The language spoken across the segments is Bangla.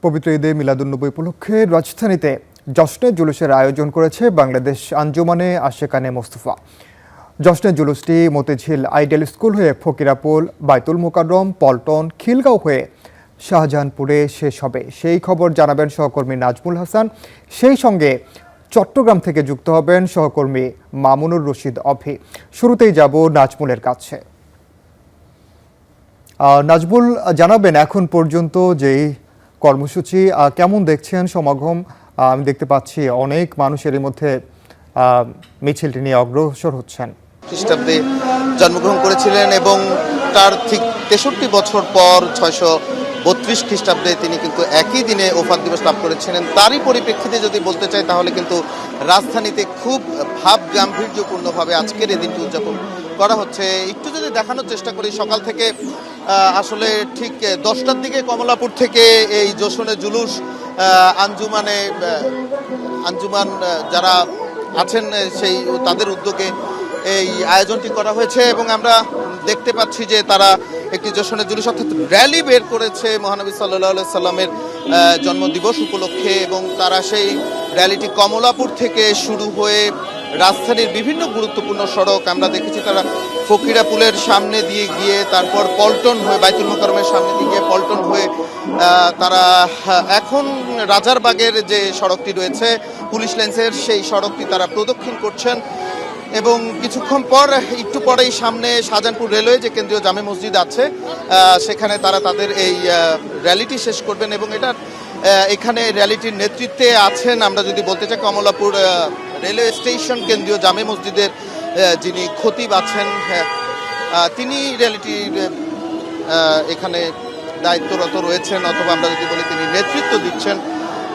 পবিত্র ঈদে মিলাদুন্নবী উপলক্ষে রাজধানীতে জশ্নে জুলুসের আয়োজন করেছে বাংলাদেশ আঞ্জুমানে আশেকানে মোস্তফা। জশ্নে জুলুসটি মতিঝিল আইডিয়াল স্কুল হয়ে ফকিরাপুল, বাইতুল মোকাররম, পল্টন, খিলগাঁও হয়ে শাহজাহানপুরে শেষ হবে। সেই খবর জানাবেন সহকর্মী নাজমুল হাসান। সেই সঙ্গে চট্টগ্রাম থেকে যুক্ত হবেন সহকর্মী মামুনুর রশিদ অভি। শুরুতেই যাব নাজমুলের কাছে। নাজমুল, জানাবেন এখন পর্যন্ত যেই কর্মসূচি কেমন দেখছেন সমাগম? আমি দেখতে পাচ্ছি অনেক মানুষের মধ্যে মিছিলটি নিয়ে অগ্রসর হচ্ছেন। খ্রিস্টাব্দে জন্মগ্রহণ করেছিলেন এবং তার ঠিক 63 বছর পর 632 খ্রিস্টাব্দে তিনি কিন্তু একই দিনে ওফাত দিবস লাভ করেছিলেন। তারই পরিপ্রেক্ষিতে যদি বলতে চাই তাহলে কিন্তু রাজধানীতে খুব ভাব গাম্ভীর্যপূর্ণভাবে আজকের এই দিনটি উদযাপন করা হচ্ছে। একটু যদি দেখানোর চেষ্টা করি, সকাল থেকে আসলে ঠিক 10টার দিকে কমলাপুর থেকে এই জশ্নে জুলুস আঞ্জুমান যারা আছেন সেই তাদের উদ্যোগে এই আয়োজনটি করা হয়েছে এবং আমরা দেখতে পাচ্ছি যে তারা একটি জশ্নে জুলুস অর্থাৎ র্যালি বের করেছে মহানবী সাল্লাল্লাহু আলাইহি সাল্লামের জন্মদিবস উপলক্ষে এবং তারা সেই র্যালিটি কমলাপুর থেকে শুরু হয়ে রাজধানীর বিভিন্ন গুরুত্বপূর্ণ সড়ক আমরা দেখেছি তারা ফকিরাপুলের সামনে দিয়ে গিয়ে তারপর পল্টন হয়ে বাইতুল মোকাররমের সামনে দিয়ে গিয়ে পল্টন হয়ে তারা এখন রাজারবাগের যে সড়কটি রয়েছে পুলিশ লাইন্সের সেই সড়কটি তারা প্রদক্ষিণ করছেন এবং কিছুক্ষণ পর একটু পরেই সামনে শাহজাহানপুর রেলওয়ে যে কেন্দ্রীয় জামে মসজিদ আছে সেখানে তারা তাদের এই র্যালিটি শেষ করবেন এবং এখানে র্যালিটির নেতৃত্বে আছেন আমরা যদি বলতে চাই কমলাপুর রেলওয়ে স্টেশন কেন্দ্রীয় জামে মসজিদের যিনি খতিব আছেন তিনি র্যালিটির এখানে দায়িত্বরত রয়েছেন অথবা আমরা যদি বলি তিনি নেতৃত্ব দিচ্ছেন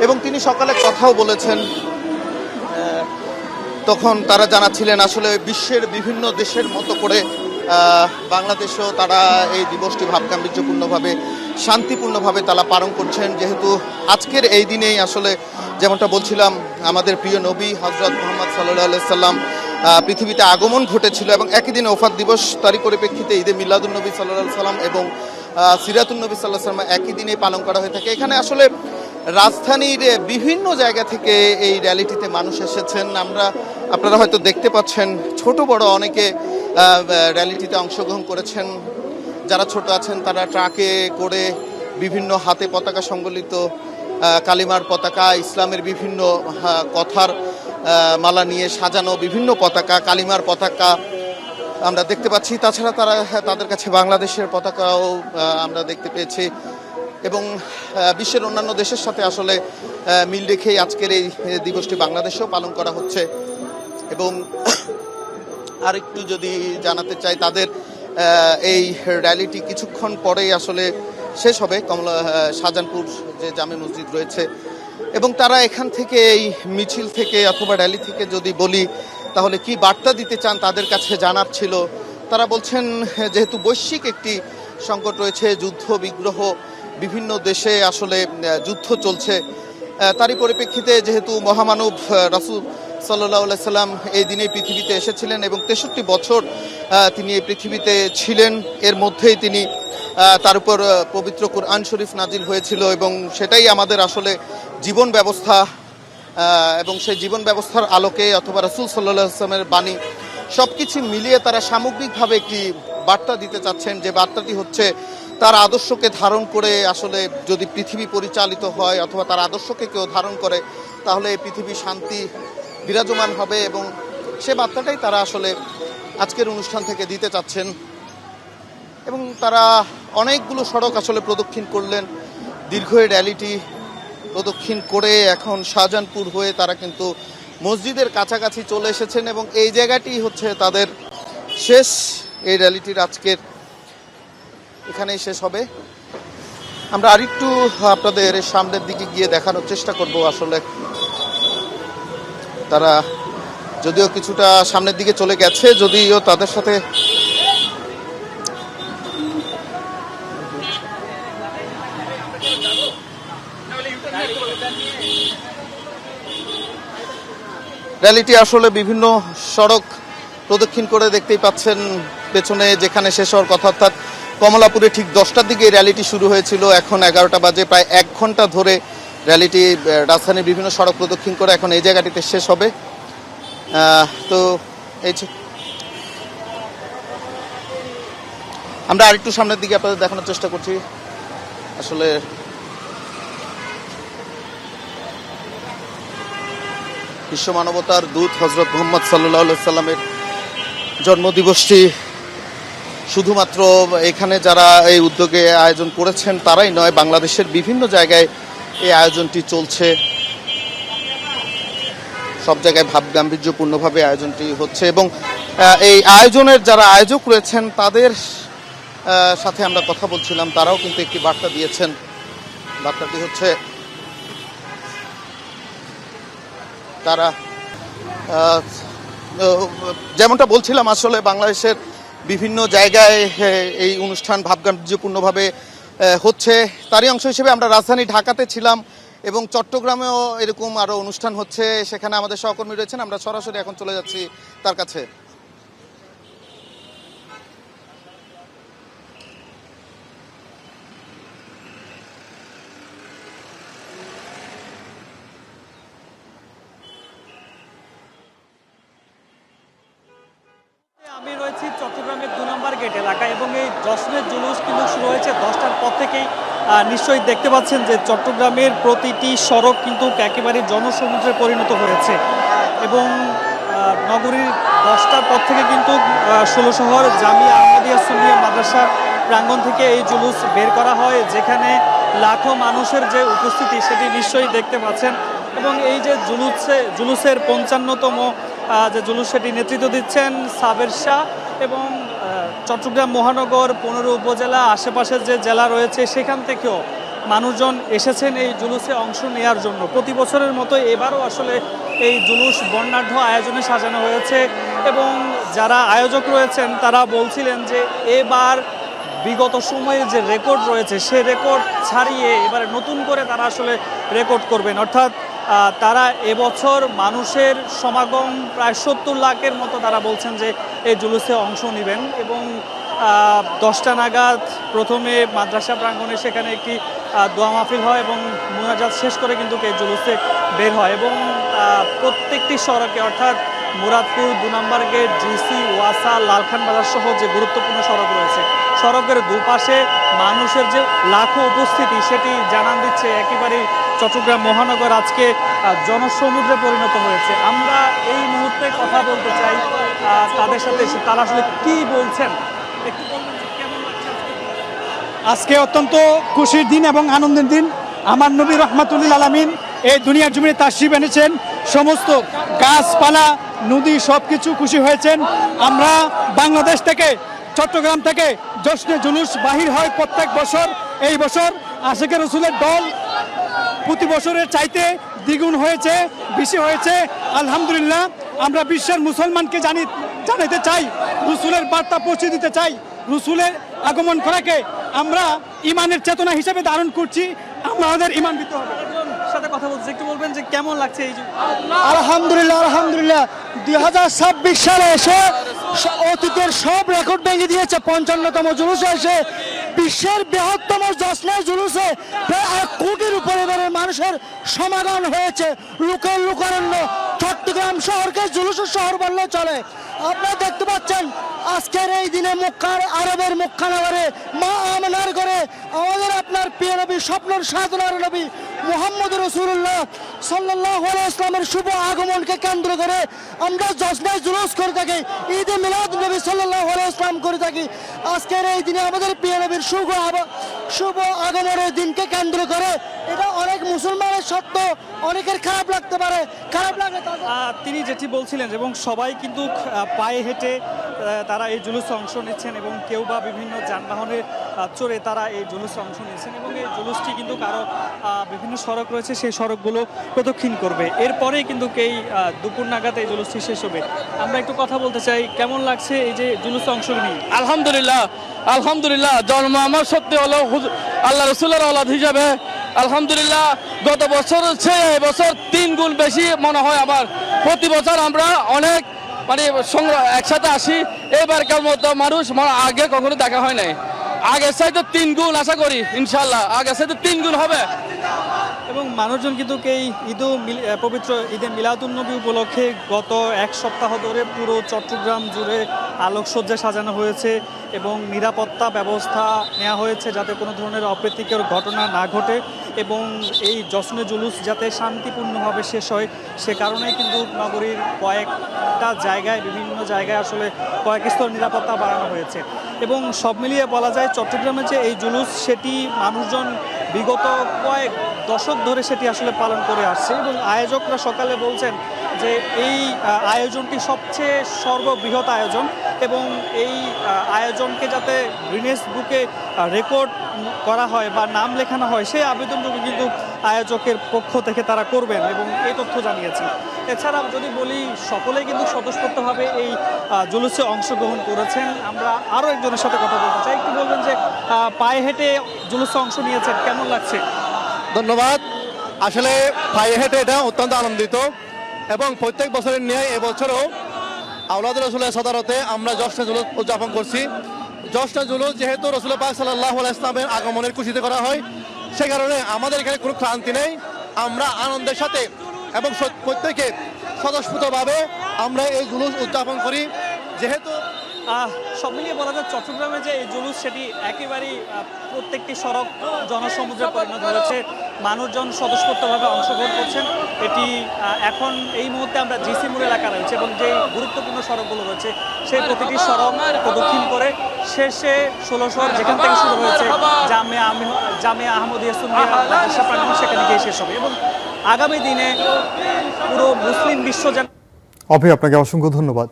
এবং তিনি সকালে কথাও বলেছেন। তখন তারা জানাচ্ছিলেন আসলে বিশ্বের বিভিন্ন দেশের মতো করে বাংলাদেশেও তারা এই দিবসটি ভাবগাম্ভীর্যপূর্ণভাবে শান্তিপূর্ণভাবে তারা পালন করছেন, যেহেতু আজকের এই দিনেই আসলে যেমনটা বলছিলাম আমাদের প্রিয় নবী হযরত মুহাম্মদ সাল্লাল্লাহু আলাইহি সাল্লাম পৃথিবীতে আগমন ঘটেছিল এবং একই দিনে ওফাত দিবস তারই পরিপ্রেক্ষিতে ঈদে মিলাদুন্নবী সাল্লাল্লাহু আলাইহি সাল্লাম এবং সিরাতুন্নবী সাল্লাল্লাহু আলাইহি সাল্লাম একই দিনে পালন করা হয়ে থাকে। এখানে আসলে রাজধানীর বিভিন্ন জায়গা থেকে এই র্যালিটিতে মানুষ এসেছেন। আপনারা হয়তো দেখতে পাচ্ছেন ছোট বড় অনেকে র্যালিটিতে অংশগ্রহণ করেছেন। যারা ছোট আছেন তারা ট্রাকে করে বিভিন্ন হাতে পতাকা সংবলিত কালিমার পতাকা, ইসলামের বিভিন্ন কথার মালা নিয়ে সাজানো বিভিন্ন পতাকা, কালিমার পতাকা আমরা দেখতে পাচ্ছি। তাছাড়া তাদের কাছে বাংলাদেশের পতাকাও আমরা দেখতে পেয়েছি এবং বিশ্বের অন্যান্য দেশের সাথে আসলে মিল রেখেই আজকের এই দিবসটি বাংলাদেশেও পালন করা হচ্ছে এবং আরেকটু যদি জানাতে চাই তাদের এই র্যালিটি কিছুক্ষণ পরেই আসলে শেষ হবে শাহজাহানপুর যে জামে মসজিদ রয়েছে এবং তারা এখান থেকে এই মিছিল থেকে অথবা র্যালি থেকে যদি বলি তাহলে কি বার্তা দিতে চান তাদের কাছে জানার ছিল। তারা বলছেন যেহেতু বৈশ্বিক একটি সংকট রয়েছে, যুদ্ধ বিগ্রহ বিভিন্ন দেশে আসলে যুদ্ধ চলছে, তারই পরিপ্রেক্ষিতে যেহেতু মহামানব রাসূল সাল্লাল্লাহু আলাইহি সাল্লাম এই দিনে পৃথিবীতে এসেছিলেন এবং 63 বছর তিনি এই পৃথিবীতে ছিলেন, এর মধ্যেই তিনি তার উপর পবিত্র কুরআন শরীফ নাজিল হয়েছিল এবং সেটাই আমাদের আসলে জীবন ব্যবস্থা এবং সেই জীবন ব্যবস্থার আলোকে অথবা রাসূল সাল্লাল্লাহু আলাইহি সাল্লামের বাণী সবকিছু মিলিয়ে তারা সামগ্রিকভাবে একটি বার্তা দিতে চাচ্ছেন, যে বার্তাটি হচ্ছে তার আদর্শকে ধারণ করে আসলে যদি পৃথিবী পরিচালিত হয় অথবা তার আদর্শকে কেউ ধারণ করে তাহলে এই পৃথিবী শান্তি বিরাজমান হবে এবং সে বার্তাটাই তারা আসলে আজকের অনুষ্ঠান থেকে দিতে চাচ্ছেন এবং তারা অনেকগুলো সড়ক আসলে প্রদক্ষিণ করলেন। দীর্ঘ এই র্যালিটি প্রদক্ষিণ করে এখন শাহজাহানপুর হয়ে তারা কিন্তু মসজিদের কাছাকাছি চলে এসেছেন এবং এই জায়গাটি হচ্ছে তাদের শেষ এই র্যালিটির আজকের এখানেই শেষ হবে। আমরা আরেকটু আপনাদের সামনের দিকে গিয়ে দেখানোর চেষ্টা করব আসলে তারা যদিও কিছুটা সামনের দিকে চলে গেছে, যদিও তাদের সাথে র্যালিটি আসলে বিভিন্ন সড়ক প্রদক্ষিণ করে দেখতেই পাচ্ছেন পেছনে যেখানে শেষ হওয়ার কথা অর্থাৎ কমলাপুরে ঠিক 10টার দিকে এই র্যালিটি শুরু হয়েছিল। এখন 11টা বাজে, প্রায় 1 ঘন্টা ধরে র্যালিটি রাজধানীর বিভিন্ন সড়ক প্রদক্ষিণ করে এখন এই জায়গাটিতে শেষ হবে। তো এই যে আমরা আরেকটু সামনের দিকে আপনাদের দেখানোর চেষ্টা করছি। আসলে বিশ্ব মানবতার দূত হযরত মুহাম্মদ সাল্লাল্লাহু আলাইহি সাল্লামের জন্মদিবসটি শুধুমাত্র এখানে যারা এই উদ্যোগে আয়োজন করেছেন তারাই নয়, বাংলাদেশের বিভিন্ন জায়গায় এই আয়োজনটি চলছে। সব জায়গায় ভাবগাম্ভীর্যপূর্ণভাবে আয়োজনটি হচ্ছে এবং এই আয়োজনের যারা আয়োজক রয়েছেন তাদের সাথে আমরা কথা বলছিলাম। তারাও কিন্তু একটি বার্তা দিয়েছেন। বার্তাটি হচ্ছে তারা যেমনটা বলছিলাম, আসলে বাংলাদেশের বিভিন্ন জায়গায় এই অনুষ্ঠান ভাবগাম্ভীর্যপূর্ণভাবে হচ্ছে। তারই অংশ হিসেবে আমরা রাজধানী ঢাকাতে ছিলাম এবং চট্টগ্রামেও এরকম আরও অনুষ্ঠান হচ্ছে। সেখানে আমাদের সহকর্মী রয়েছেন, আমরা সরাসরি এখন চলে যাচ্ছি তার কাছে। আমি রয়েছি চট্টগ্রামের 2 নম্বর গেট এলাকায় এবং এই জশ্নের জুলুস কিন্তু শুরু হয়েছে 10টার পর থেকেই। নিশ্চয়ই দেখতে পাচ্ছেন যে চট্টগ্রামের প্রতিটি সড়ক কিন্তু একেবারে জনসমুদ্রে পরিণত হয়েছে এবং নগরীর 10টার পর থেকে কিন্তু 16 শহর জামিয়া আহমদিয়া সুন্নিয়া মাদ্রাসা প্রাঙ্গণ থেকে এই জুলুস বের করা হয়, যেখানে লাখো মানুষের যে উপস্থিতি সেটি নিশ্চয়ই দেখতে পাচ্ছেন। এবং এই যে জুলুসের 55তম যে জুলুস সেটি নেতৃত্ব দিচ্ছেন সাবের শাহ এবং চট্টগ্রাম মহানগর 15 উপজেলা আশেপাশের যে জেলা রয়েছে সেখান থেকেও মানুষজন এসেছেন এই জুলুসে অংশ নেওয়ার জন্য। প্রতি বছরের মতো এবারও আসলে এই জুলুস বর্ণাঢ্য আয়োজনে সাজানো হয়েছে এবং যারা আয়োজক রয়েছেন তারা বলছিলেন যে এবার বিগত সময়ের যে রেকর্ড রয়েছে সে রেকর্ড ছাড়িয়ে এবারে নতুন করে তারা আসলে রেকর্ড করবেন। অর্থাৎ তারা এবছর মানুষের সমাগম প্রায় 70 লাখের মতো তারা বলছেন যে এই জুলুসে অংশ নেবেন এবং 10টা নাগাদ প্রথমে মাদ্রাসা প্রাঙ্গণে সেখানে একটি দোয়া মাহফিল হয় এবং মুনাজাত শেষ করে কিন্তু এই জুলুসে বের হয় এবং প্রত্যেকটি সড়কে অর্থাৎ মুরাদপুর 2 নম্বর গেট, ডিসি, ওয়াসা, লালখান বাজার সহ যে গুরুত্বপূর্ণ সড়ক রয়েছে সড়কের দুপাশে মানুষের যে লাখো উপস্থিতি সেটি জানান দিচ্ছে একেবারেই চট্টগ্রাম মহানগর আজকে জনসমুদ্রে পরিণত হয়েছে। আমরা এই মুহূর্তে কথা বলতে চাই তাদের সাথে, তারা আসলে কি বলছেন একটু বলবেন যে কেমন লাগছে আজকে? অত্যন্ত খুশির দিন এবং আনন্দের দিন। আমার নবী রহমাতুল্লিল আলামিন এই দুনিয়ার জমিনে তাশরিফ এনেছেন, সমস্ত গাছপালা নদী সব কিছু খুশি হয়েছেন। আমরা বাংলাদেশ থেকে চট্টগ্রাম থেকে জশ্নে জুলুস বাহির হয় প্রত্যেক বছর। এই বছর আশিকে রসুলের দল প্রতি বছরের চাইতে দ্বিগুণ হয়েছে, বেশি হয়েছে। আলহামদুলিল্লাহ, আমরা বিশ্বের মুসলমানকে জানাতে চাই, রসুলের বার্তা পৌঁছে দিতে চাই। রসুলের আগমন করাকে আমরা ইমানের চেতনা হিসেবে ধারণ করছি। আমাদের ইমান দিতে হবে। সাথে কথা বলছি, একটু বলবেন যে কেমন লাগছে এই যে? আলহামদুলিল্লাহ, আলহামদুলিল্লাহ 2026 সালে এসে অতীতের সব রেকর্ড ভেঙে দিয়েছে। 55তম জুলুসে এসে বিশ্বের বৃহত্তম জশ্নের জুলুসে প্রায় 1 কোটির উপরে মানুষের সমাগম হয়েছে। লোকের লোকারণ্য চট্টগ্রাম শহরকে জুলুসের শহর বললে চলে। আপনারা দেখতে পাচ্ছেন আজকের এই দিনে মক্কার আরবের মক্কানগরে মা আমেনার করে আমাদের আপনার প্রিয় নবী স্বপ্নের সাধনার নবী মুহাম্মদ রাসূলুল্লাহ সাল্লাল্লাহু আলাইহি ওয়াসাল্লামের শুভ আগমনকে কেন্দ্র করে আমরা জশ্নে জুলুস করে থাকি, ঈদে মিলাদ নবী সাল্লাল্লাহু আলাইহি ওয়াসাল্লাম করে থাকি। আজকের এই দিনে আমাদের প্রিয় নবীর শুভ আগমনের দিনকে কেন্দ্র করে এটা অনেক মুসলমানের সত্য, অনেকের খারাপ লাগতে পারে, খারাপ লাগে। তিনি যেটি বলছিলেন এবং সবাই কিন্তু পায়ে হেঁটে তারা এই জুলুসে অংশ নিচ্ছেন এবং কেউ বা বিভিন্ন যানবাহনে চড়ে তারা এই জুলুসে অংশ নিচ্ছেন এবং এই জুলুসটি কিন্তু কারো বিভিন্ন সড়ক রয়েছে সেই সড়কগুলো প্রদক্ষিণ করবে। এরপরেই কিন্তু এই দুপুর নাগাদ এই জুলুসটি শেষ হবে। আমরা একটু কথা বলতে চাই, কেমন লাগছে এই যে জুলুসে অংশ নিয়ে? আলহামদুলিল্লাহ, আলহামদুলিল্লাহ। জন্ম আমার সত্যি হলো আল্লাহ রসুলের আওলাদ হিসাবে। আলহামদুলিল্লাহ, গত বছরের চেয়ে এবছর 3 গুণ বেশি মনে হয় আমার। প্রতি বছর আমরা অনেক একসাথে আসি। এবারকার মতো মানুষ আগে কখনো দেখা হয় নাই। আগের চাইতে 3 গুণ আশা করি ইনশাল্লাহ, আগের চাইতে 3 গুণ হবে। এবং মানুষজন কিন্তু এই পবিত্র ঈদে মিলাদুন্নবী উপলক্ষে গত এক সপ্তাহ ধরে পুরো চট্টগ্রাম জুড়ে আলোকসজ্জা সাজানো হয়েছে এবং নিরাপত্তা ব্যবস্থা নেওয়া হয়েছে যাতে কোনো ধরনের অপ্রীতিকর ঘটনা না ঘটে এবং এই জশ্নে জুলুস যাতে শান্তিপূর্ণভাবে শেষ হয় সে কারণেই কিন্তু নগরীর কয়েকটা জায়গায় বিভিন্ন জায়গায় আসলে কয়েক স্তর নিরাপত্তা বাড়ানো হয়েছে এবং সব মিলিয়ে বলা যায় চট্টগ্রামে যে এই জুলুস সেটি মানুষজন বিগত কয়েক দশক ধরে সেটি আসলে পালন করে আসছে এবং আয়োজকরা সকালে বলছেন যে এই আয়োজনটি সবচেয়ে সর্ববৃহৎ আয়োজন এবং এই আয়োজনকে যাতে গিনেস বুকে রেকর্ড করা হয় বা নাম লেখানো হয় সেই আবেদনটুকু কিন্তু আয়োজকের পক্ষ থেকে তারা করবেন এবং এই তথ্য জানিয়েছে। এছাড়া যদি বলি সকলেই কিন্তু স্বতঃস্ফূর্তভাবে এই জুলুসে অংশগ্রহণ করেছেন। আমরা আরও একজনের সাথে কথা বলতে চাই, একটু বলবেন যে পায়ে হেঁটে জুলুসে অংশ নিয়েছেন, কেমন লাগছে? ধন্যবাদ। আসলে পায়ে হেঁটে এটা অত্যন্ত আনন্দিত এবং প্রত্যেক বছরের ন্যায় এবছরও আওলাদ রসুলের সদারতে আমরা জশ্নে জুলুস উদযাপন করছি। জশ্নে জুলুস যেহেতু রসুল পাক সাল্লাল্লাহু আলাইহি ইসলামের আগমনের খুশিতে করা হয় সে কারণে আমাদের এখানে কোনো ক্লান্তি নেই। আমরা আনন্দের সাথে এবং প্রত্যেকে স্বতঃস্ফূর্তভাবে আমরা এই জুলুস উদযাপন করি। যেহেতু সব মিলিয়ে বলা যায় চট্টগ্রামে যে এই জুলুস সেটি একেবারেই প্রত্যেকটি সড়ক জনসমুদ্রে পরিণত হয়েছে, মানুষজন স্বতঃস্ফূর্তভাবে অংশগ্রহণ করছেন। এটি এখন এই মুহূর্তে আমরা জিসি মোড় এলাকা রয়েছে এবং যে গুরুত্বপূর্ণ সড়কগুলো রয়েছে সেই প্রতিটি সড়ক প্রদক্ষিণ করে শেষে 16 যেখান থেকে শুরু হয়েছে জামিয়া আহমদিয়া সুন্নিয়া মাদ্রাসা প্রাঙ্গণ সেখানে গিয়ে শেষ হবে এবং আগামী দিনে পুরো মুসলিম বিশ্ব অভয় আপনাকে অসংখ্য ধন্যবাদ।